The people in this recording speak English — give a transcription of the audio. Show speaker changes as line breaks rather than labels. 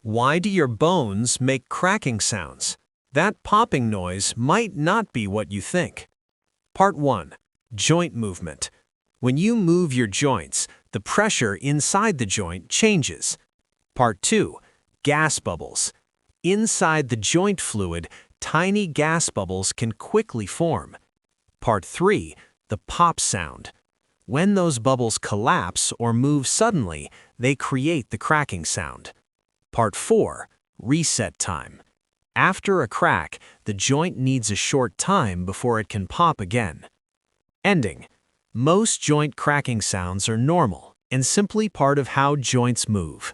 Why do your bones make cracking sounds? That popping noise might not be what you think. Part 1. Joint movement. When you move your joints, the pressure inside the joint changes. Part 2. Gas bubbles. Inside the joint fluid, tiny gas bubbles can quickly form. Part 3. The pop sound. When those bubbles collapse or move suddenly, they create the cracking sound. Part 4. Reset time. After a crack, the joint needs a short time before it can pop again. Ending. Most joint cracking sounds are normal and simply part of how joints move.